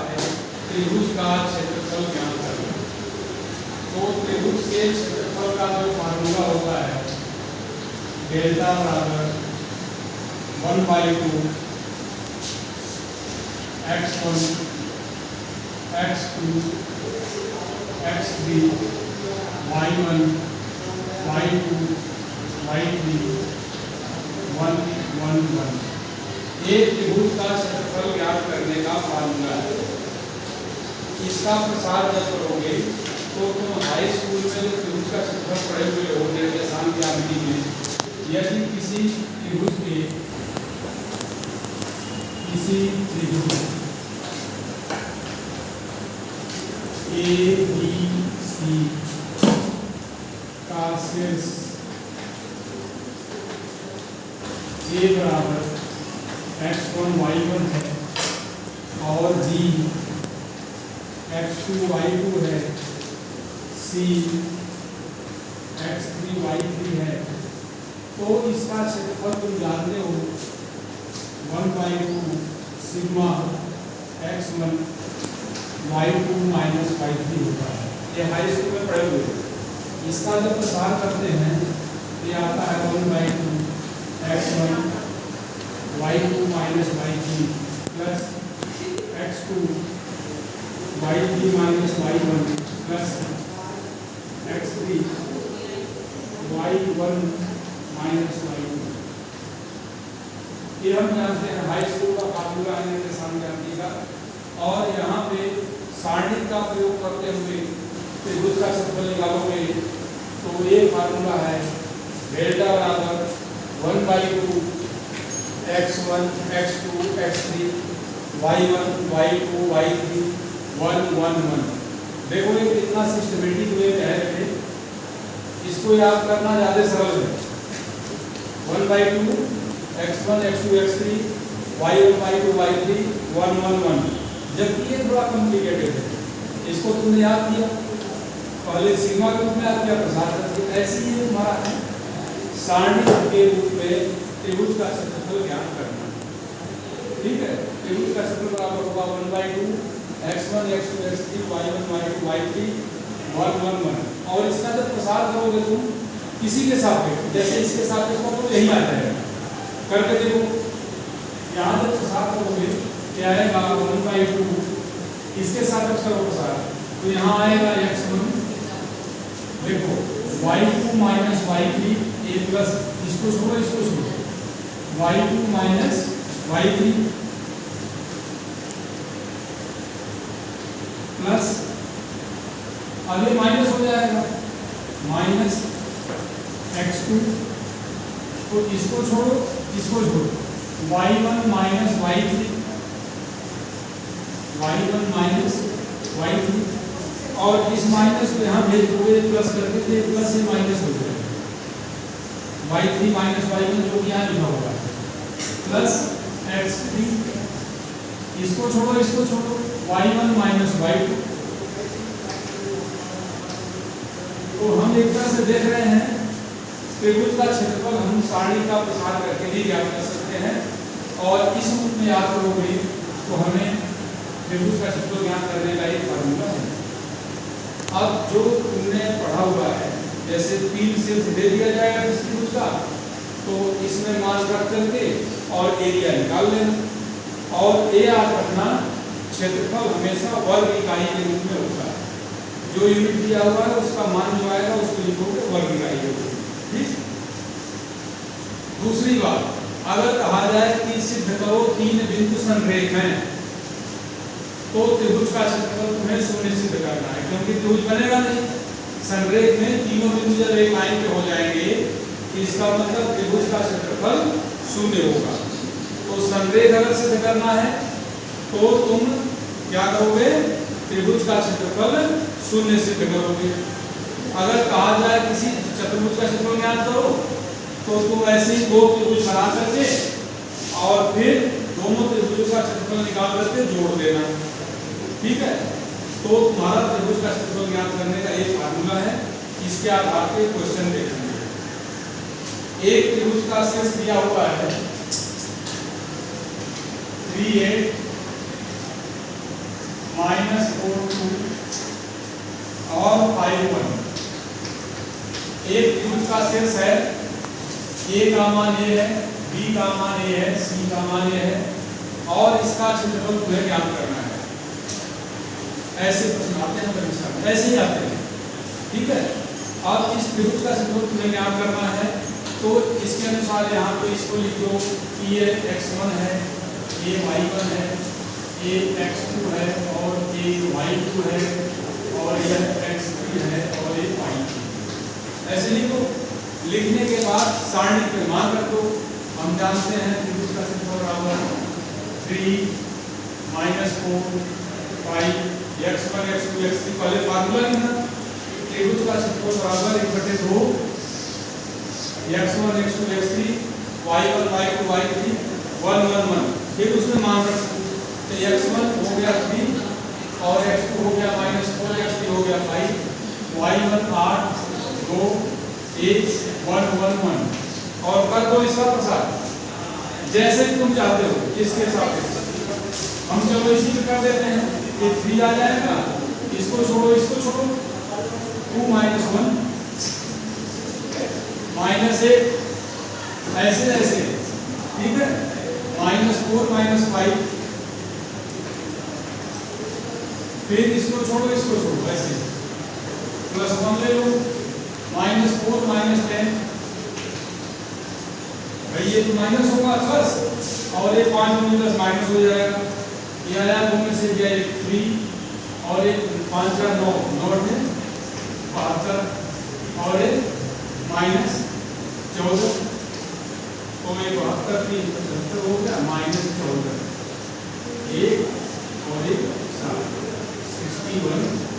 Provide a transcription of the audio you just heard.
है त्रिभुज का क्षेत्रफल ज्ञात करना। तो त्रिभुज के क्षेत्रफल का जो फार्मूला होता है डेल्टा बराबर 1/2 x1 x2 x3 y1 y2 y3 1 1 1 एक त्रिभुज का क्षेत्रफल ज्ञात करने का फार्मूला है। इसका प्रसार जब करोगे तो तुम हाई स्कूल में जो त्रिभुज का क्षेत्रफल पढ़े हुए होंगे आसान ज्यामिति में, यदि किसी त्रिभुज ए बी सी का शीर्ष ए बराबर x1 y1 है और b x2 y2 है, c x3 y3 है, तो इसका क्षेत्रफल तुम जानते हो 1/2 sigma x1 y2 minus y3 होता है। ये हाई स्कूल में पढ़े हुए। इसका जब प्रसार करते हैं तो ये आता है 1/2 x1 y2 minus y3 plus x2 y3 minus y1 plus x3 y1 minus y2। ये हम जानते हैं हाई स्कूल का फार्मूला है निर्देशांक ज्यामिति का। और यहाँ पे सारणी का प्रयोग करते हुए त्रिभुज का क्षेत्रफल निकालोगे तो ये फार्मूला है डेल्टा बराबर 1/2 x1 x2 x3 y1 y2 y3 1 1 1। देखो ये कितना सिस्टमेटिक वे में है बेटे, इसको याद करना ज्यादा सरल है। 1/2 x1 x2 x3 y1 y2 y3 1 1 1, जबकि ये थोड़ा कॉम्प्लिकेटेड है। इसको तुमने याद किया, पहले सिग्मा के रूप में याद किया, प्रसार करके ऐसे ही तुम्हारा है सारणी के रूप में त्रिभुज का क्षेत्रफल ज्ञात करना। ठीक है, त्रिभुज का क्षेत्रफल बराबर होगा 1/2 x1 x2 x3 y1 y2 y3 1 1 1। और इसका जब प्रसार करोगे तुम किसी के सापेक्ष, जैसे इसके सापेक्ष को तो यही आ जाएगा, करके देखो। यहाँ जब प्रसार करोगे क्या आएगा 1/2, इसके सापेक्ष करो प्रसार तो यहाँ आएगा x1, देखो y2 minus y3 a plus, इसको छोड़ो इसको छोड़ो, y2 माइनस y3 प्लस, अब ये माइनस हो जाएगा माइनस x2, तो इसको छोड़ो इसको छोड़ो, y1 माइनस y3 और इस माइनस को यहाँ भेज दोगे प्लस करके, तो प्लस से माइनस हो जाएगा y3 माइनस y1 जो कि यहाँ लिखा होगा प्लस x3, इसको छोड़ो y1 माइनस y2। तो हम एक तरह से देख रहे हैं त्रिभुज का क्षेत्रफल हम सारणी का प्रसार करके भी ज्ञात कर सकते हैं। और इस रूप में याद करोगे तो हमें त्रिभुज का क्षेत्रफल ज्ञात करने का एक फार्मूला है। अब जो तुमने पढ़ा हुआ है, जैसे 3 शीर्ष दे दिया जाएगा इस त्रिभुज का, तो इसमें मान रख करके और एरिया निकाल लेना। और ए याद रखना क्षेत्रफल हमेशा वर्ग इकाई के रूप में होता है। जो यूनिट दिया हुआ है उसका मान जो आएगा उसको लिखोगे वर्ग इकाई के रूप में। ठीक। दूसरी बात, अगर कहा जाए कि सिद्ध करो 3 बिंदु संरेख हैं, तो त्रिभुज का क्षेत्रफल तुम्हें सुनिश्चित करना है, क्योंकि त्रिभुज बनेगा नहीं। संरेख में तीनों बिंदु जब एक लाइन पे हो जाएंगे, इसका मतलब त्रिभुज का क्षेत्रफल 0 होगा। तो संरेख अगर सिद्ध करना है तो तुम क्या करोगे, त्रिभुज का क्षेत्रफल 0 सिद्ध करोगे। अगर कहा जाए किसी चतुर्भुज का क्षेत्रफल ज्ञात करो, तो तुम ऐसे ही 2 त्रिभुज बना करके और फिर दोनों त्रिभुजों का क्षेत्रफल निकाल करके जोड़ देना। ठीक है, तो तुम्हारा त्रिभुज का क्षेत्रफल ज्ञात करने का एक फार्मूला है। इसके आधार पे क्वेश्चन देखेंगे। एक त्रिभुज का शीर्ष दिया हुआ है 3 8 -4 2 और 5 1। एक त्रिभुज का शीर्ष है, ए का मान ए है, बी का मान ए है, सी का मान ए है और इसका क्षेत्रफल तुम्हें ज्ञात करना है। ऐसे प्रश्न आते हैं परीक्षा में, ऐसे ही आते हैं, ठीक है। अब इस त्रिभुज का क्षेत्रफल तुम्हें ज्ञात करना है, तो इसके अनुसार यहाँ पे इसको लिख दो कि ये x1 है, ये y1 है, ये x2 है और ये y2 है और यह x3 है और ये y3। ऐसे लिखो। लिखने के बाद सारणी पे मान रख दो। हम जानते हैं त्रिभुज का क्षेत्रफल बराबर 3 -4 5 x1 x2 x3। पहले फार्मूला लिखना, त्रिभुज का क्षेत्रफल बराबर 1/2 x1 x2 x3 y1 y2 y3 1 1 1। फिर उसमें मान रख दो, तो x1 हो गया 3 और x2 हो गया -4 x3 हो गया 5 y1 8 2 1 1 1 1 और कर दो इसका प्रसार जैसे तुम चाहते हो इसके हिसाब से। हम चलो इसी पे कर देते हैं, ये 3 आ जाएगा, इसको छोड़ो 2 -1 -1 ऐसे ऐसे, ठीक है। -4 -5 फिर इसको छोड़ो ऐसे, +1 ले लो, -4 -10 भाई ये तो माइनस होगा बस, और एक 5 में 10 माइनस हो जाएगा। ये आया 2 में से गया 3 और एक 5 4 9 9 में 72 और एक -14 तो एक 72 3 75 हो गया -14 एक और एक 7 61